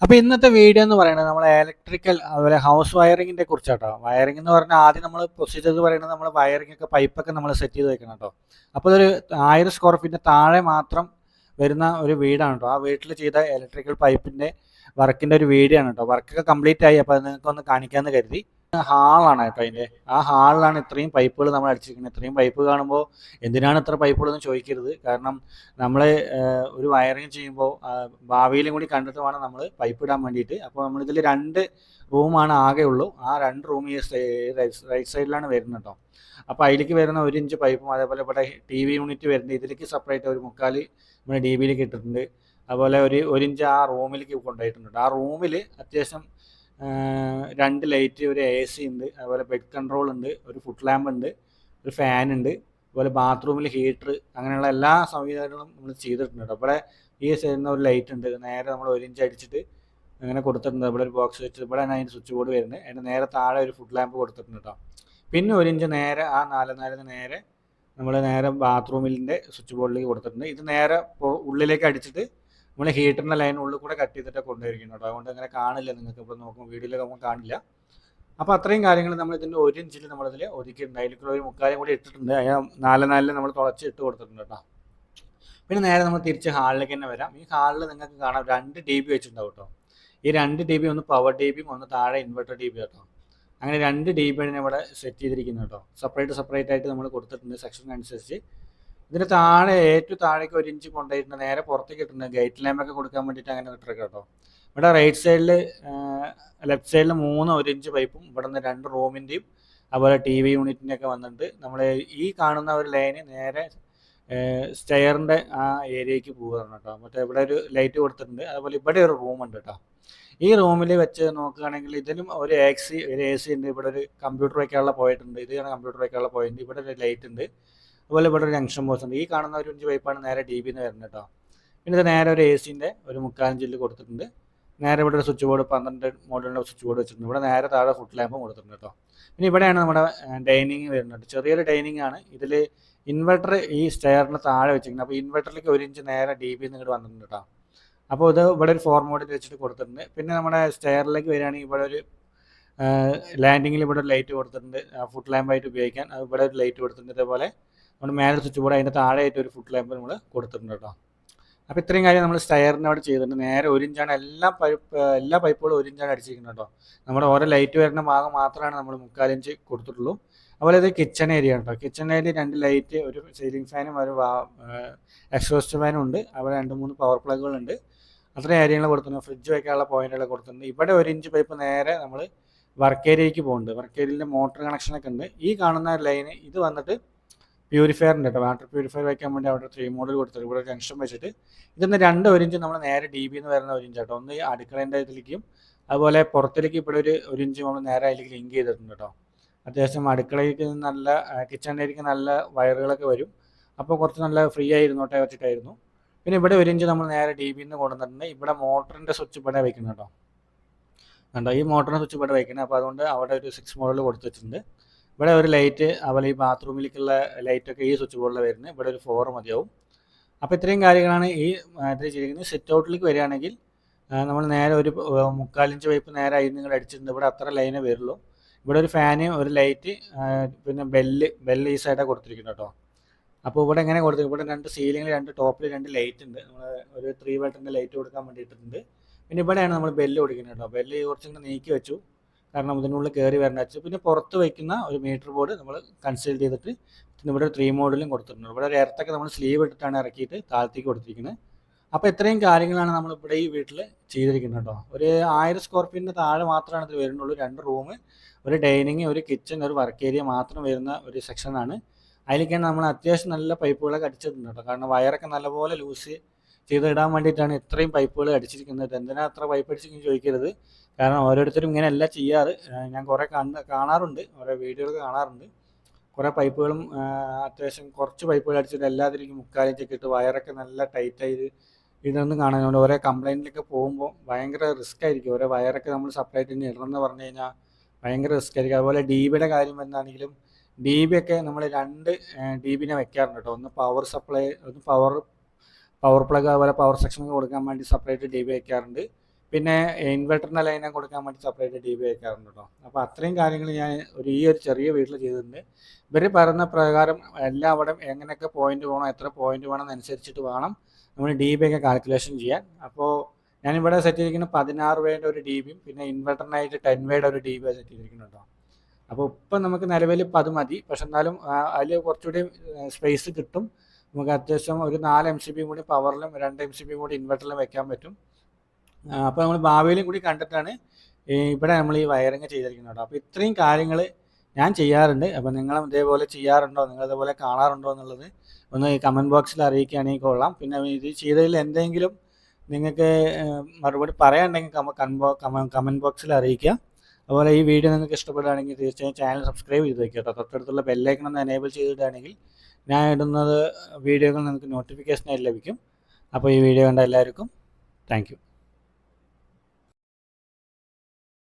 അപ്പോൾ ഇന്നത്തെ വീഡിയോ എന്ന് പറയുന്നത് നമ്മൾ ഇലക്ട്രിക്കൽ അതുപോലെ ഹൗസ് വയറിങ്ങിനെ കുറിച്ചാട്ടോ. വയറിംഗ് എന്ന് പറഞ്ഞാൽ ആദ്യം നമ്മൾ പ്രൊസീജിയർ പറയുന്നത് നമ്മൾ വയറിംഗ് ഒക്കെ പൈപ്പൊക്കെ നമ്മൾ സെറ്റ് ചെയ്ത് വെക്കണം കേട്ടോ. അപ്പോൾ ഇതൊരു 1000 സ്ക്വയർ ഫീറ്റിന് താഴെ മാത്രം വരുന്ന ഒരു വീടാണ് കേട്ടോ. ആ വീട്ടിൽ ചെയ്ത ഇലക്ട്രിക്കൽ പൈപ്പിൻ്റെ വർക്കിൻ്റെ ഒരു വീഡിയോ ആണ് കേട്ടോ. വർക്കൊക്കെ കംപ്ലീറ്റ് ആയി. അപ്പോൾ അത് നിങ്ങൾക്കൊന്ന് കാണിക്കാമെന്ന് കരുതി. ഹാളാണ് കേട്ടോ അതിൻ്റെ. ആ ഹാളിലാണ് ഇത്രയും പൈപ്പുകൾ നമ്മൾ അടിച്ചിരിക്കുന്നത്. ഇത്രയും പൈപ്പ് കാണുമ്പോൾ എന്തിനാണ് ഇത്ര പൈപ്പുകളെന്ന് ചോദിക്കരുത്. കാരണം നമ്മൾ ഒരു വയറിങ് ചെയ്യുമ്പോൾ ഭാവിയിലും കൂടി കണ്ടിട്ട് വേണം നമ്മൾ പൈപ്പ് ഇടാൻ വേണ്ടിയിട്ട്. അപ്പോൾ നമ്മളിതിൽ 2 റൂമാണ് ആകെ ഉള്ളൂ. ആ 2 റൂം ഈ റൈറ്റ് സൈഡിലാണ് വരുന്നത് കേട്ടോ. അപ്പോൾ അതിലേക്ക് വരുന്ന 1 ഇഞ്ച് പൈപ്പും അതേപോലെ ഇവിടെ TV യൂണിറ്റ് വരുന്നുണ്ട്. ഇതിലേക്ക് സെപ്പറേറ്റ് ഒരു 3/4 നമ്മൾ DBയിലേക്ക് ഇട്ടിട്ടുണ്ട്. അതുപോലെ ഒരു ഇഞ്ച് ആ റൂമിലേക്ക് കൊണ്ടുപോയിട്ടുണ്ട്. ആ റൂമിൽ അത്യാവശ്യം 2 ലൈറ്റ്, ഒരു AC ഉണ്ട്, അതുപോലെ ബെഡ് കൺട്രോൾ ഉണ്ട്, ഒരു ഫുട് ലാമ്പ് ഉണ്ട്, ഒരു ഫാൻ ഉണ്ട്, അതുപോലെ ബാത്റൂമിൽ ഹീറ്റർ, അങ്ങനെയുള്ള എല്ലാ സംവിധാനങ്ങളും നമ്മൾ ചെയ്തിട്ടുണ്ട് കേട്ടോ. ഇവിടെ ഈ സൈഡിൽ ഒരു ലൈറ്റ് ഉണ്ട്. നേരെ നമ്മൾ 1 ഇഞ്ച് അടിച്ചിട്ട് അങ്ങനെ കൊടുത്തിട്ടുണ്ട്. ഇവിടെ ഒരു ബോക്സ് വെച്ചിട്ട് ഇവിടെ അതിൻ്റെ സ്വിച്ച് ബോർഡ് വരുന്നത്. അതിൻ്റെ നേരെ താഴെ ഒരു ഫുട് ലാമ്പ് കൊടുത്തിട്ടുണ്ട് കേട്ടോ. പിന്നെ 1 ഇഞ്ച് നേരെ ആ 4 നേരെ നമ്മൾ നേരെ ബാത്റൂമിൻ്റെ സ്വിച്ച് ബോർഡിലേക്ക് കൊടുത്തിട്ടുണ്ട്. ഇത് നേരെ ഉള്ളിലേക്ക് അടിച്ചിട്ട് നമ്മൾ ഹീറ്ററിൻ്റെ ലൈൻ ഉള്ളിൽ കൂടെ കട്ട് ചെയ്തിട്ട് കൊണ്ടുവരിക്കുന്നു കേട്ടോ. അതുകൊണ്ട് അങ്ങനെ കാണില്ല, നിങ്ങൾക്ക് ഇപ്പോൾ നോക്കും വീഡിയോയിൽ നമുക്ക് കാണില്ല. അപ്പോൾ അത്രയും കാര്യങ്ങൾ നമ്മൾ ഇതിൻ്റെ 1 ഇഞ്ചിൽ നമ്മളിതിൽ ഒതുക്കിയിട്ടുണ്ട്. അതിലേക്കുള്ള ഒരു 3/4 കൂടി ഇട്ടിട്ടുണ്ട്. അതിന് 4 നമ്മൾ തുളച്ച് ഇട്ട് കൊടുത്തിട്ടുണ്ട് കേട്ടോ. പിന്നെ നേരെ നമ്മൾ തിരിച്ച് ഹാളിലേക്ക് തന്നെ വരാം. ഈ ഹാളിൽ നിങ്ങൾക്ക് കാണാം 2 DB വെച്ചിട്ടുണ്ടാവും കേട്ടോ. ഈ 2 DB ഒന്ന് പവർ DBയും ഒന്ന് താഴെ ഇൻവെർട്ടർ DB കേട്ടോ. അങ്ങനെ 2 DBയാണ് ഇവിടെ സെറ്റ് ചെയ്തിരിക്കുന്നത് കേട്ടോ. സെപ്പറേറ്റ് ആയിട്ട് നമ്മൾ കൊടുത്തിട്ടുണ്ട് സെക്ഷൻ അനുസരിച്ച്. ഇതിന് താഴെ ഏറ്റവും താഴേക്ക് 1 ഇഞ്ച് കൊണ്ടുപോയിട്ടുണ്ട്. നേരെ പുറത്തേക്ക് ഇട്ടിട്ടുണ്ട്. ഗേറ്റ് ലാമ്പൊക്കെ കൊടുക്കാൻ വേണ്ടിയിട്ട് അങ്ങനെ ഇട്ടിരിക്കുക കേട്ടോ. ഇവിടെ റൈറ്റ് സൈഡിൽ ലെഫ്റ്റ് സൈഡിൽ 3 1 ഇഞ്ച് പൈപ്പും ഇവിടെ നിന്ന് 2 റൂമിൻ്റെയും അതുപോലെ TV യൂണിറ്റിൻ്റെ ഒക്കെ വന്നിട്ടുണ്ട്. നമ്മൾ ഈ കാണുന്ന ഒരു ലൈന് നേരെ സ്റ്റെയറിൻ്റെ ആ ഏരിയയ്ക്ക് പോകുകയാണ് കേട്ടോ. മറ്റേ ഇവിടെ ഒരു ലൈറ്റ് കൊടുത്തിട്ടുണ്ട്. അതുപോലെ ഇവിടെ ഒരു റൂമുണ്ട് കേട്ടോ. ഈ റൂമിൽ വെച്ച് നോക്കുകയാണെങ്കിൽ ഇതിലും ഒരു AC ഉണ്ട്. ഇവിടെ ഒരു കമ്പ്യൂട്ടർ വയ്ക്കാനുള്ള പോയിന്റ് ഉണ്ട്. ഇതാണ് കമ്പ്യൂട്ടർ വയ്ക്കാനുള്ള പോയിന്റ്. ഇവിടെ ഒരു ലൈറ്റ് ഉണ്ട്. അതുപോലെ ഇവിടെ ഒരു ജംഗ്ഷൻ ബോക്സ് ഉണ്ട്. ഈ കാണുന്ന 1 ഇഞ്ച് പൈപ്പാണ് നേരെ DBന്ന് വരുന്നത് കേട്ടോ. പിന്നെ ഇത് നേരെ ഒരു ACൻ്റെ ഒരു 3/4 ഇഞ്ചിൽ കൊടുത്തിട്ടുണ്ട്. നേരെ ഇവിടെ ഒരു സ്വിച്ച് ബോർഡ് 12 മോഡലിൻ്റെ സ്വിച്ച് ബോർഡ് വെച്ചിട്ടുണ്ട്. ഇവിടെ നേരെ താഴെ ഫുട് ലാമ്പും കൊടുത്തിട്ടുണ്ട് കേട്ടോ. പിന്നെ ഇവിടെയാണ് നമ്മുടെ ഡൈനിങ് വരുന്നത്. ചെറിയൊരു ഡൈനിങ് ആണ്. ഇതിൽ ഇൻവെർട്ടർ ഈ സ്റ്റെയറിന് താഴെ വെച്ചിരിക്കുന്നത്. അപ്പോൾ ഇൻവെർട്ടറിലേക്ക് 1 ഇഞ്ച് നേരെ DBന്ന് ഇങ്ങോട്ട് വന്നിട്ടുണ്ട് കേട്ടോ. അപ്പോൾ ഇത് ഇവിടെ ഒരു 4 മോഡിൽ വെച്ചിട്ട് കൊടുത്തിട്ടുണ്ട്. പിന്നെ നമ്മുടെ സ്റ്റെയറിലേക്ക് വരികയാണെങ്കിൽ ഇവിടെ ഒരു ലാൻഡിങ്ങിൽ ഇവിടെ ഒരു ലൈറ്റ് കൊടുത്തിട്ടുണ്ട്, ഫുട് ലാമ്പായിട്ട് ഉപയോഗിക്കാൻ. അത് ഇവിടെ ഒരു ലൈറ്റ് കൊടുത്തിട്ടുണ്ട്. ഇതേപോലെ നമ്മൾ മേലെ സ്വിച്ച് ബോർഡ് അതിൻ്റെ താഴെയായിട്ട് ഒരു ഫുട് ലാമ്പ് നമ്മൾ കൊടുത്തിട്ടുണ്ട് കേട്ടോ. അപ്പോൾ ഇത്രയും കാര്യം നമ്മൾ സ്റ്റെയറിൻ്റെ അവിടെ ചെയ്തിട്ടുണ്ട്. നേരെ 1 ഇഞ്ചാണ് എല്ലാ പൈപ്പുകളും 1 ഇഞ്ചാണ് അടിച്ചിരിക്കുന്നത് കേട്ടോ. നമ്മുടെ ഓരോ ലൈറ്റ് വരുന്ന ഭാഗം മാത്രമാണ് നമ്മൾ 3/4 ഇഞ്ച് കൊടുത്തിട്ടുള്ളൂ. അതുപോലെ ഇത് കിച്ചൺ ഏരിയ കേട്ടോ. കിച്ചൺ ഏരിയ 2 ലൈറ്റ്, ഒരു സീലിംഗ് ഫാനും ഒരു എക്സോസ്റ്റ് ഫാനും ഉണ്ട്. അവിടെ 2-3 പവർ പ്ലഗുകളുണ്ട്. അത്രയും ഏരിയകൾ കൊടുത്തിട്ടുണ്ട്. ഫ്രിഡ്ജ് വയ്ക്കാനുള്ള പോയിന്റുകൾ കൊടുത്തിട്ടുണ്ട്. ഇവിടെ 1 ഇഞ്ച് പൈപ്പ് നേരെ നമ്മൾ വർക്ക് ഏരിയയ്ക്ക് പോകുന്നുണ്ട്. വർക്ക് ഏരിയയിലെ മോട്ടർ കണക്ഷനൊക്കെ ഉണ്ട്. ഈ കാണുന്ന ലൈന് ഇത് വന്നിട്ട് പ്യൂരിഫയറിൻ്റെ കേട്ടോ. വാട്ടർ പ്യൂരിഫയർ വയ്ക്കാൻ വേണ്ടി അവിടെ 3 മോഡൽ കൊടുത്തിട്ട് ഇവിടെ ജംഗ്ഷൻ വെച്ചിട്ട് ഇതിന്ന് 2 1 ഇഞ്ച് നമ്മൾ നേരെ DBന്ന് വരുന്ന 1 ഇഞ്ച് കേട്ടോ. ഒന്ന് ഈ അടുക്കളേൻ്റെ ഇതിലേക്കും അതുപോലെ പുറത്തേക്ക് ഇവിടെ ഒരു 1 ഇഞ്ച് നമ്മൾ നേരെ അതിലേക്ക് ലിങ്ക് ചെയ്തിട്ടുണ്ട് കേട്ടോ. അത്യാവശ്യം അടുക്കളയ്ക്ക് നല്ല കിച്ചണിലേക്ക് നല്ല വയറുകളൊക്കെ വരും. അപ്പോൾ കുറച്ച് നല്ല ഫ്രീ ആയിരുന്നോട്ടെ വെച്ചിട്ടായിരുന്നു. പിന്നെ ഇവിടെ 1 ഇഞ്ച് നമ്മൾ നേരെ DBന്ന് കൊണ്ടുവന്നിട്ടുണ്ട്. ഇവിടെ മോട്ടറിൻ്റെ സ്വിച്ച് ഇവിടെ വയ്ക്കുന്നത് കേട്ടോ. കണ്ടോ, ഈ മോട്ടറിൻ്റെ സ്വിച്ച് ഇവിടെ വയ്ക്കുന്നത്. അപ്പോൾ അതുകൊണ്ട് അവിടെ ഒരു 6 മോഡൽ കൊടുത്ത് വെച്ചിട്ടുണ്ട്. ഇവിടെ ഒരു ലൈറ്റ്, അതുപോലെ ഈ ബാത്റൂമിലേക്കുള്ള ലൈറ്റൊക്കെ ഈ സ്വിച്ച് ബോർഡിൽ വരുന്നത്. ഇവിടെ ഒരു 4 മതിയാവും. അപ്പോൾ ഇത്രയും കാര്യങ്ങളാണ് ഈ ഇതിൽ ചെയ്തിരിക്കുന്നത്. സിറ്റ് ഔട്ടിലേക്ക് വരികയാണെങ്കിൽ നമ്മൾ നേരെ ഒരു 3/4 ഇഞ്ച് പൈപ്പ് നേരെ അതിൽ നിങ്ങൾ അടിച്ചിട്ടുണ്ട്. ഇവിടെ അത്ര ലൈനേ വരുള്ളൂ. ഇവിടെ ഒരു ഫാന്, ഒരു ലൈറ്റ്, പിന്നെ ബെല്ല് ഈ സൈഡാണ് കൊടുത്തിരിക്കുന്നത് കേട്ടോ. അപ്പോൾ ഇവിടെ എങ്ങനെ കൊടുത്തു, ഇവിടെ 2 സീലിങ്ങിൽ 2 ടോപ്പിൽ 2 ലൈറ്റ് ഉണ്ട്. നമ്മൾ ഒരു 3 വാട്ടിൻ്റെ ലൈറ്റ് കൊടുക്കാൻ വേണ്ടിയിട്ടുണ്ട്. പിന്നെ ഇവിടെയാണ് നമ്മൾ ബെല്ല് കൊടുക്കുന്നത് കേട്ടോ. ബെല്ല് കുറച്ചിങ്ങനെ നീക്കി വെച്ചു, കാരണം ഇതിനുള്ളിൽ കയറി വരണ വെച്ചു. പിന്നെ പുറത്ത് വയ്ക്കുന്ന ഒരു മീറ്റർ ബോർഡ് നമ്മൾ കൺസീൽ ചെയ്തിട്ട് പിന്നെ ഇവിടെ ഒരു 3 മോഡലും കൊടുത്തിട്ടുണ്ട്. ഇവിടെ ഒരു എർത്തൊക്കെ നമ്മൾ സ്ലീവ് ഇട്ടിട്ടാണ് ഇറക്കിയിട്ട് താഴത്തേക്ക് കൊടുത്തിരിക്കുന്നത്. അപ്പോൾ ഇത്രയും കാര്യങ്ങളാണ് നമ്മൾ ഇവിടെ ഈ വീട്ടിൽ ചെയ്തിരിക്കുന്നത് കേട്ടോ. ഒരു 1000 സ്ക്വയർ ഫീറ്റിന് താഴെ മാത്രമാണ് ഇത് വരുന്നുള്ളൂ. 2 റൂം, ഒരു ഡൈനിങ്, ഒരു കിച്ചൺ, ഒരു വർക്ക് ഏരിയ മാത്രം വരുന്ന ഒരു സെക്ഷനാണ്. അതിലേക്കാണ് നമ്മൾ അത്യാവശ്യം നല്ല പൈപ്പുകളൊക്കെ അടിച്ചിട്ടുണ്ട് കേട്ടോ. കാരണം വയറൊക്കെ നല്ലപോലെ ലൂസ് ചെയ്തിടാൻ വേണ്ടിയിട്ടാണ് ഇത്രയും പൈപ്പുകൾ അടിച്ചിരിക്കുന്നത്. എന്തിനാ അത്ര പൈപ്പ് അടിച്ചിരിക്കുന്നത് ചോദിക്കരുത്. കാരണം ഓരോരുത്തരും ഇങ്ങനെയല്ല ചെയ്യാറ്. ഞാൻ കുറേ കാണാറുണ്ട്, ഓരോ വീഡിയോകൾ കാണാറുണ്ട്. കുറേ പൈപ്പുകളും അത്യാവശ്യം കുറച്ച് പൈപ്പുകൾ അടിച്ചിട്ട് എല്ലാത്തിലേക്കും 3/4 ഇഞ്ചൊക്കെ ഇട്ട് വയറൊക്കെ നല്ല ടൈറ്റായി ഇതൊന്നും കാണാനുണ്ട്. ഓരോ കംപ്ലൈൻറ്റിലൊക്കെ പോകുമ്പോൾ ഭയങ്കര റിസ്ക് ആയിരിക്കും. ഓരോ വയറൊക്കെ നമ്മൾ സെപ്പറേറ്റ് തന്നെ ഇടണം എന്ന് പറഞ്ഞു കഴിഞ്ഞാൽ ഭയങ്കര റിസ്ക് ആയിരിക്കും. അതുപോലെ DBയുടെ കാര്യം എന്താണെങ്കിലും DB ഒക്കെ നമ്മൾ 2 DBനെ വെക്കാറുണ്ട് കേട്ടോ. ഒന്ന് പവർ സപ്ലൈ, ഒന്ന് പവർ പ്ലഗ്, അതുപോലെ പവർ സെക്ഷനൊക്കെ കൊടുക്കാൻ വേണ്ടി സെപ്പറേറ്റ് DB വെക്കാറുണ്ട്. പിന്നെ ഇൻവെർട്ടറിൻ്റെ ലൈനെ കൊടുക്കാൻ വേണ്ടി സെപ്പറേറ്റ് DB വയ്ക്കാറുണ്ട് കേട്ടോ. അപ്പോൾ അത്രയും കാര്യങ്ങൾ ഞാൻ ഈ ഒരു ചെറിയ വീട്ടിൽ ചെയ്തിട്ടുണ്ട്. ഇവർ പറയുന്ന പ്രകാരം എല്ലാം അവിടെ എങ്ങനെയൊക്കെ പോയിന്റ് വേണം, എത്ര പോയിന്റ് വേണം എന്നനുസരിച്ചിട്ട് വേണം നമ്മൾ DB ഒക്കെ കാൽക്കുലേഷൻ ചെയ്യാൻ. അപ്പോൾ ഞാനിവിടെ സെറ്റ് ചെയ്തിരിക്കുന്നത് 16 വേയുടെ ഒരു DB യും പിന്നെ ഇൻവെർട്ടറിനായിട്ട് 10 വേയുടെ ഒരു DB സെറ്റ് ചെയ്തിരിക്കുന്നത് കേട്ടോ. അപ്പോൾ ഇപ്പം നമുക്ക് നിലവിൽ ഇപ്പം അത് മതി. പക്ഷെ എന്നാലും അതിൽ കുറച്ചുകൂടി സ്പേസ് കിട്ടും. നമുക്ക് അത്യാവശ്യം ഒരു 4 MCB കൂടി പവറിലും 2 MCB കൂടി ഇൻവെർട്ടറിലും വെക്കാൻ പറ്റും. അപ്പോൾ നമ്മൾ ഭാവിയിലും കൂടി കണ്ടിട്ടാണ് ഇവിടെ നമ്മൾ ഈ വയറിങ് ചെയ്തിരിക്കുന്നത് കേട്ടോ. അപ്പോൾ ഇത്രയും കാര്യങ്ങൾ ഞാൻ ചെയ്യാറുണ്ട്. അപ്പോൾ നിങ്ങളും ഇതേപോലെ ചെയ്യാറുണ്ടോ, നിങ്ങൾ ഇതേപോലെ കാണാറുണ്ടോ എന്നുള്ളത് ഒന്ന് കമൻറ്റ് ബോക്സിൽ അറിയിക്കുകയാണെങ്കിൽ കൊള്ളാം. പിന്നെ ഇത് ചെയ്തതിൽ എന്തെങ്കിലും നിങ്ങൾക്ക് മറുപടി പറയാനുണ്ടെങ്കിൽ കമൻറ്റ് ബോക്സിൽ അറിയിക്കുക. അതുപോലെ ഈ വീഡിയോ നിങ്ങൾക്ക് ഇഷ്ടപ്പെടുകയാണെങ്കിൽ തീർച്ചയായും ചാനൽ സബ്സ്ക്രൈബ് ചെയ്ത് വയ്ക്കുക കേട്ടോ. തൊട്ടടുത്തുള്ള ബെല്ലൈക്കൺ ഒന്ന് എനേബിൾ ചെയ്തിടുകയാണെങ്കിൽ ഞാൻ ഇടുന്നത് വീഡിയോകൾ നിങ്ങൾക്ക് നോട്ടിഫിക്കേഷനായിട്ട് ലഭിക്കും. അപ്പോൾ ഈ വീഡിയോ കണ്ട എല്ലാവർക്കും താങ്ക് യു.